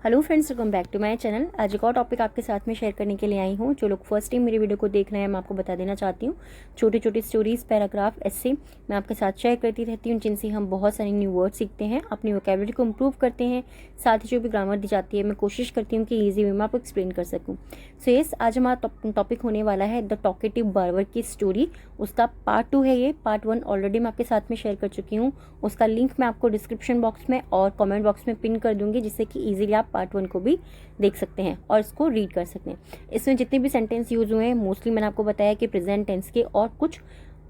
Hello friends, welcome back to my channel. आज एक और टॉपिक आपके साथ में शेयर करने के लिए आई हूँ। जो लोग फर्स्ट टाइम मेरी वीडियो को देख रहे हैं, मैं आपको बता देना चाहती हूँ, छोटी छोटी स्टोरीज, पैराग्राफ, ऐसे मैं आपके साथ शेयर करती रहती हूँ, जिनसे हम बहुत सारे न्यू वर्ड सीखते हैं, अपनी वोकैबुलरी को इम्प्रूव करते हैं। साथ ही जो भी ग्रामर दी जाती है, मैं कोशिश करती हूँ कि ईजी वे में आपको एक्सप्लेन कर सकूँ। सो यस, आज हमारा टॉपिक होने वाला है द टॉकेटिव बार्बर की स्टोरी। उसका पार्ट 2 है ये। पार्ट 1 ऑलरेडी मैं आपके साथ में शेयर कर चुकी हूँ। उसका लिंक मैं आपको डिस्क्रिप्शन बॉक्स में और कमेंट बॉक्स में पिन कर दूंगी, जिससे कि इजीली आप पार्ट 1 को भी देख सकते हैं और इसको रीड कर सकते हैं। इसमें जितने भी सेंटेंस यूज हुए हैं, मोस्टली मैंने आपको बताया कि प्रेजेंट टेंस के और कुछ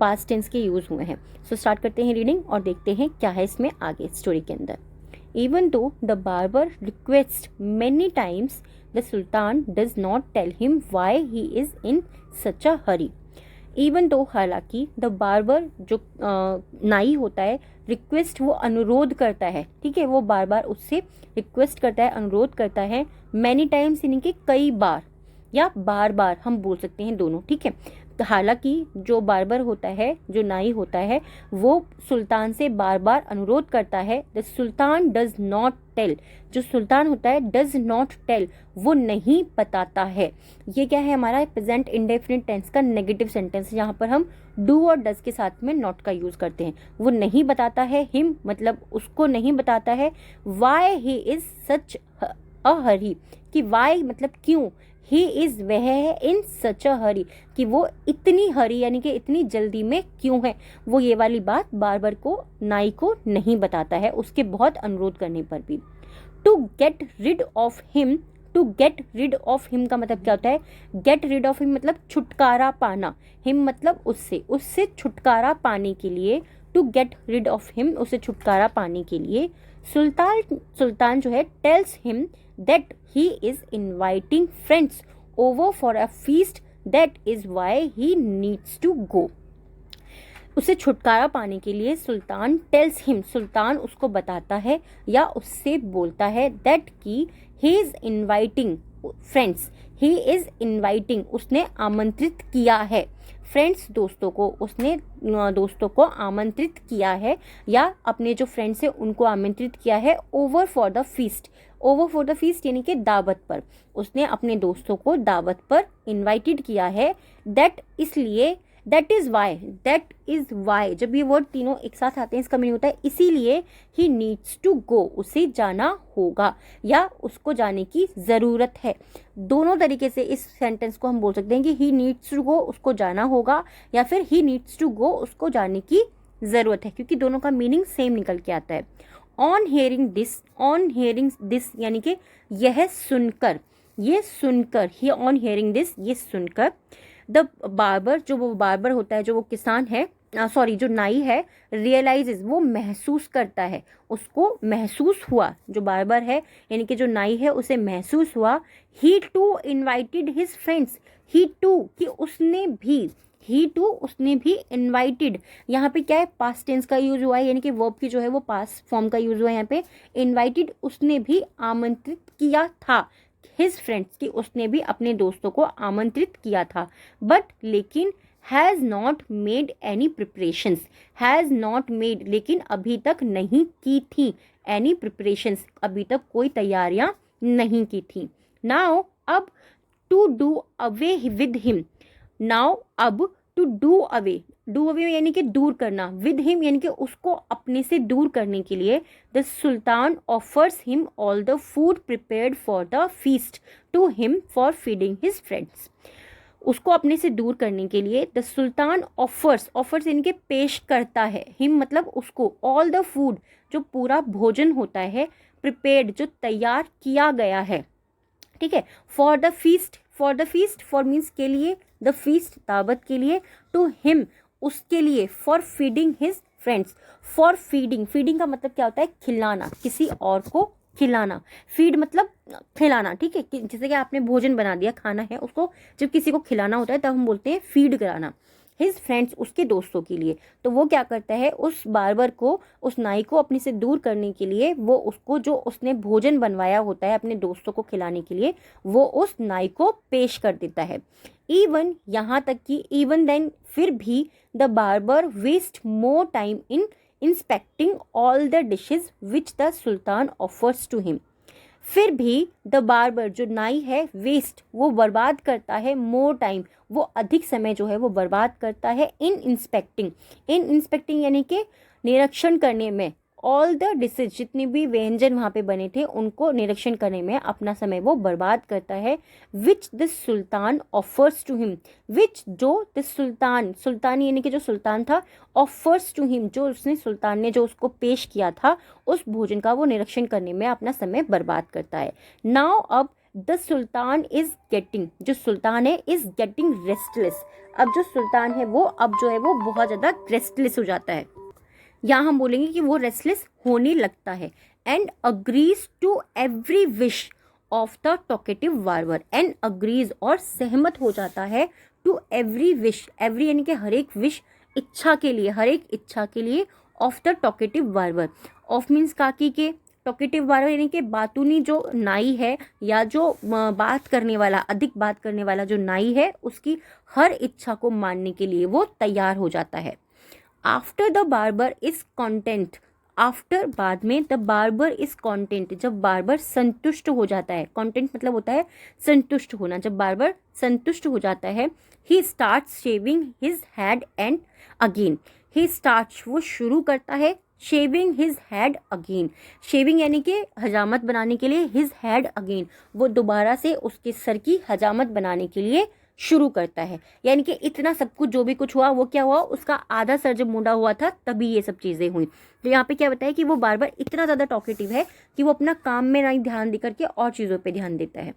पास्ट टेंस के यूज हुए हैं। सो स्टार्ट करते हैं रीडिंग और देखते हैं क्या है इसमें आगे स्टोरी के अंदर। Even though the barber requests many times, the sultan does not tell him why he is in such a hurry. Even though, हालांकि द बार्बर जो नाई होता है, रिक्वेस्ट वो अनुरोध करता है, ठीक है, वो बार बार उससे रिक्वेस्ट करता है, अनुरोध करता है। मैनी टाइम्स यानी कि कई बार या बार बार हम बोल सकते हैं, दोनों ठीक है। तो हालांकि जो बार्बर होता है, जो नाई होता है, वो सुल्तान से बार बार अनुरोध करता है। The sultan does not tell, जो सुल्तान होता है, डज नॉट टेल, वो नहीं बताता है। ये क्या है, हमारा प्रेजेंट इंडेफिनिट टेंस का नेगेटिव सेंटेंस, यहाँ पर हम डू और डज के साथ में नॉट का यूज करते हैं। वो नहीं बताता है, हिम मतलब उसको नहीं बताता है। वाई ही इज सच अ हरी, कि वाई मतलब क्यों, ही इज वह है, इन सच अ हरी कि वो इतनी हरी यानी कि इतनी जल्दी में क्यों है। वो ये वाली बात बार्बर को, नाई को नहीं बताता है, उसके बहुत अनुरोध करने पर भी। To get rid of him, to get rid of him का मतलब क्या होता है, गेट रिड ऑफ हिम मतलब छुटकारा पाना, हिम मतलब उससे, उससे छुटकारा पाने के लिए। To get rid of him, उससे छुटकारा पाने के लिए। सुल्तान जो है, tells him that he is inviting friends over for a feast, that is why he needs to go. उसे छुटकारा पाने के लिए सुल्तान टेल्स हिम, सुल्तान उसको बताता है या उससे बोलता है, दैट की he is inviting friends, he is inviting उसने आमंत्रित किया है, फ्रेंड्स दोस्तों को, उसने दोस्तों को आमंत्रित किया है या अपने जो फ्रेंड्स हैं उनको आमंत्रित किया है। Over for the feast, over for the feast यानी कि दावत पर, उसने अपने दोस्तों को दावत पर इनवाइटेड किया है। दैट इसलिए, that is why, that is why जब ये वर्ड तीनों एक साथ आते हैं, इसका मीनिंग होता है इसीलिए। ही नीड्स टू गो, उसे जाना होगा या उसको जाने की जरूरत है। दोनों तरीके से इस सेंटेंस को हम बोल सकते हैं कि ही नीड्स टू गो, उसको जाना होगा, या फिर ही नीड्स टू गो, उसको जाने की जरूरत है, क्योंकि दोनों का मीनिंग सेम निकल के आता है। On hearing this, on hearing this यानी कि यह सुनकर, ये सुनकर, ही ऑन हियरिंग दिस ये सुनकर। द बार्बर, जो वो बार्बर होता है, जो वो किसान है, सॉरी जो नाई है, रियलाइजेज वो महसूस करता है, उसको महसूस हुआ, जो बार्बर है यानी कि जो नाई है उसे महसूस हुआ। He too invited his friends, he too कि उसने भी, ही टू उसने भी इन्वाइटेड, यहाँ पे क्या है, पास्ट टेंस का यूज हुआ है, यानी कि वर्ब की जो है वो पास्ट फॉर्म का यूज हुआ है यहाँ पे। इन्वाइटेड उसने भी आमंत्रित किया था, हिज फ्रेंड्स की उसने भी अपने दोस्तों को आमंत्रित किया था। बट लेकिन, has not made any preparations, has not made लेकिन अभी तक नहीं की थी, एनी प्रिपरेशंस अभी तक कोई तैयारियां नहीं की थी। नाउ अब, to do away with him, now अब, to do away, do away यानी कि दूर करना, विद हिम यानी कि उसको अपने से दूर करने के लिए। The sultan offers him all the food prepared for the feast to him for feeding his friends. उसको अपने से दूर करने के लिए द सुल्तान ऑफर्स, ऑफर्स यानी कि पेश करता है, हिम मतलब उसको, ऑल द फूड जो पूरा भोजन होता है, प्रिपेयर्ड जो तैयार किया गया है, ठीक है, for the feast, for the feast, for means के लिए, द फीस्ट दावत के लिए, टू हिम उसके लिए, for feeding his friends, for feeding, feeding का मतलब क्या होता है, खिलाना, किसी और को खिलाना, फीड मतलब खिलाना, ठीक है, जैसे कि आपने भोजन बना दिया, खाना है, उसको जब किसी को खिलाना होता है तब हम बोलते हैं फीड कराना। हिज फ्रेंड्स उसके दोस्तों के लिए, तो वो क्या करता है, उस बार्बर को, उस नाई को अपने से दूर करने के लिए, वो उसको जो उसने भोजन बनवाया होता है अपने दोस्तों को खिलाने के लिए, वो उस नाई को पेश कर देता है। इवन यहाँ तक कि, इवन देन फिर भी, the barber waste more time in inspecting all the dishes which the sultan offers to him, फिर भी द बार्बर जो नाई है वेस्ट वो बर्बाद करता है मोर टाइम, वो अधिक समय जो है वो बर्बाद करता है इन इंस्पेक्टिंग यानी कि निरीक्षण करने में, ऑल द डिशेज जितने भी व्यंजन वहाँ पे बने थे उनको निरीक्षण करने में अपना समय वो बर्बाद करता है। Which the sultan offers to him, which जो द सुल्तान यानी कि जो सुल्तान था, ऑफर्स टू हिम जो उसने सुल्तान ने जो उसको पेश किया था उस भोजन का वो निरीक्षण करने में अपना समय बर्बाद करता है। नाउ अब द सुल्तान इज गेटिंग, जो सुल्तान है इज गेटिंग रेस्टलेस, अब जो सुल्तान है वो अब जो है वो बहुत ज़्यादा रेस्टलेस हो जाता है। यहाँ हम बोलेंगे कि वो रेस्टलेस होने लगता है। And agrees to every wish of the talkative barber, and agrees और सहमत हो जाता है टू एवरी विश, एवरी यानी कि हर एक विश, इच्छा के लिए, हर एक इच्छा के लिए, of the talkative barber. Of means काकी के, टॉकेटिव बार्बर यानी कि बातूनी जो नाई है या जो बात करने वाला, अधिक बात करने वाला जो नाई है उसकी हर इच्छा को मानने के लिए वो तैयार हो जाता है। After the barber is content, after बाद में द बार्बर इज कॉन्टेंट, जब बार्बर संतुष्ट हो जाता है, कॉन्टेंट मतलब होता है संतुष्ट होना, जब बार्बर संतुष्ट हो जाता है, he start shaving his head and again, he start वो शुरू करता है, shaving his head again, shaving यानी कि हजामत बनाने के लिए, हिज हेड अगेन वो दोबारा से उसके सर की हजामत बनाने के लिए शुरू करता है। यानी कि इतना सब कुछ जो भी कुछ हुआ वो क्या हुआ, उसका आधा सर जब मुंडा हुआ था तभी ये सब चीज़ें हुई। तो यहाँ पे क्या बताया कि वो बार बार इतना ज़्यादा टॉकेटिव है कि वो अपना काम में नहीं ध्यान दे करके और चीज़ों पे ध्यान देता है।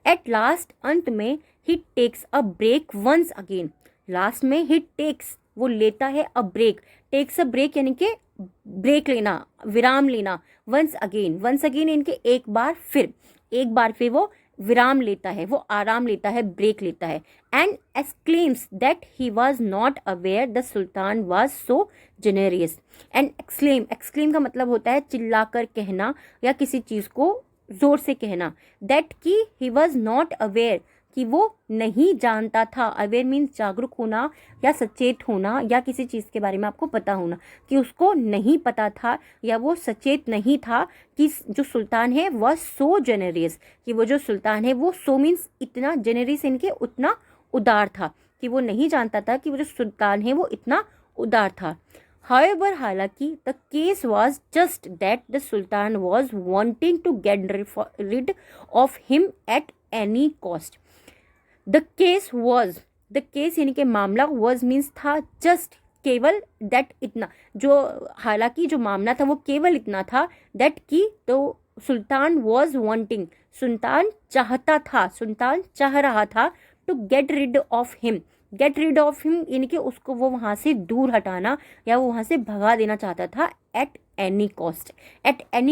एट लास्ट अंत में he takes a break once again, last में ही टेक्स वो लेता है a break, takes a break यानी कि ब्रेक लेना, विराम लेना, वंस अगेन यानी कि एक बार फिर वो विराम लेता है, वो आराम लेता है, ब्रेक लेता है। And exclaims that he was not aware the sultan was so generous, and exclaim का मतलब होता है चिल्लाकर कहना या किसी चीज़ को जोर से कहना, दैट कि ही वॉज नॉट अवेयर कि वो नहीं जानता था, अवेयर मीन्स जागरूक होना या सचेत होना या किसी चीज़ के बारे में आपको पता होना, कि उसको नहीं पता था या वो सचेत नहीं था कि जो सुल्तान है वह सो जेनरियस, कि वो जो सुल्तान है वो सो मीन्स इतना, जेनरियस इनके उतना उदार था, कि वो नहीं जानता था कि वो जो सुल्तान है वो इतना उदार था। However, हालांकि the case was just that the Sultan was wanting to get rid of him at any cost. The case यानी कि मामला, was means था just, केवल, that इतना, जो हालांकि जो मामला था वो केवल इतना था, that कि तो सुल्तान was wanting, सुल्तान चाह रहा था to get rid of him यानी कि उसको वो वहाँ से दूर हटाना या वो वहाँ से भगा देना चाहता था। एट एनी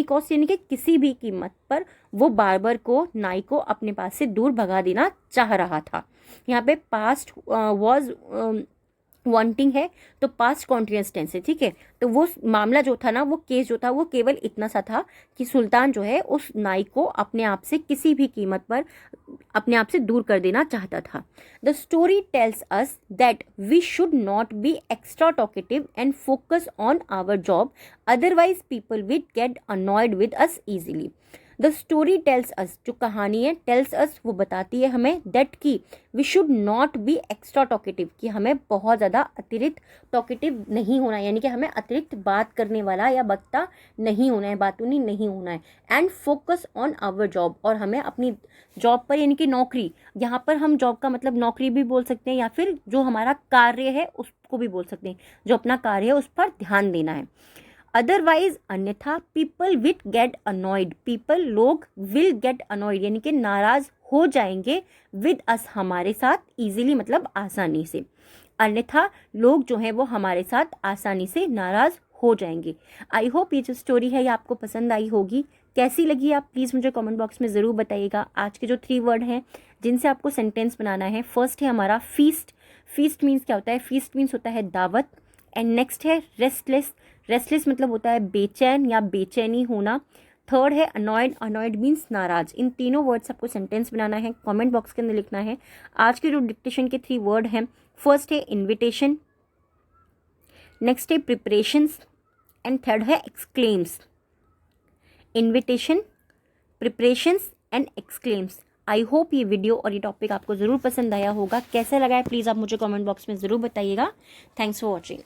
कॉस्ट यानी कि किसी भी कीमत पर वो बार्बर को, नाई को अपने पास से दूर भगा देना चाह रहा था। यहाँ पे पास्ट वॉज वांटिंग है तो पास्ट कॉन्टिन्यूअस टेंस है, ठीक है। तो वो मामला जो था ना, वो केस जो था वो केवल इतना सा था कि सुल्तान जो है उस नाई को अपने आप से किसी भी कीमत पर अपने आप से दूर कर देना चाहता था। The story tells us that we should not be extra talkative and focus on our job, otherwise people will get annoyed with us easily. The story tells us, जो कहानी है, टेल्स अस वो बताती है हमें, दैट की we should not be extra talkative, कि हमें बहुत ज़्यादा अतिरिक्त टॉकेटिव नहीं होना है, यानी कि हमें अतिरिक्त बात करने वाला या बकता नहीं होना है, बातूनी नहीं होना है। And focus on our job, और हमें अपनी जॉब पर यानी कि नौकरी, यहाँ पर हम जॉब का मतलब नौकरी भी बोल सकते हैं या फिर जो हमारा कार्य है उसको भी बोल सकते हैं, जो अपना कार्य है उस पर ध्यान देना है। अदरवाइज अन्यथा पीपल विल गेट अनॉयड, लोग विल गेट अनॉयड यानी कि नाराज हो जाएंगे, विद अस हमारे साथ, इजीली मतलब आसानी से, अन्यथा लोग जो हैं वो हमारे साथ आसानी से नाराज हो जाएंगे। आई होप ये जो स्टोरी है ये आपको पसंद आई होगी। कैसी लगी आप प्लीज़ मुझे कमेंट बॉक्स में ज़रूर बताइएगा। आज के जो 3 वर्ड हैं जिनसे आपको सेंटेंस बनाना है, फर्स्ट है हमारा फीस्ट मीन्स क्या होता है, फीस्ट मीन्स होता है दावत। एंड नेक्स्ट है रेस्टलेस मतलब होता है बेचैन या बेचैनी होना। थर्ड है अनॉयड मीन्स नाराज। इन तीनों वर्ड्स आपको सेंटेंस बनाना है, कमेंट बॉक्स के अंदर लिखना है। आज के जो डिक्टेशन के 3 वर्ड हैं, फर्स्ट है इन्विटेशन, नेक्स्ट है प्रिपरेशंस एंड थर्ड है exclaims. Invitation, preparations and exclaims. I hope ये वीडियो और ये टॉपिक आपको ज़रूर पसंद आया होगा। कैसा लगा है प्लीज़ आप मुझे कमेंट बॉक्स में ज़रूर बताइएगा। Thanks for watching.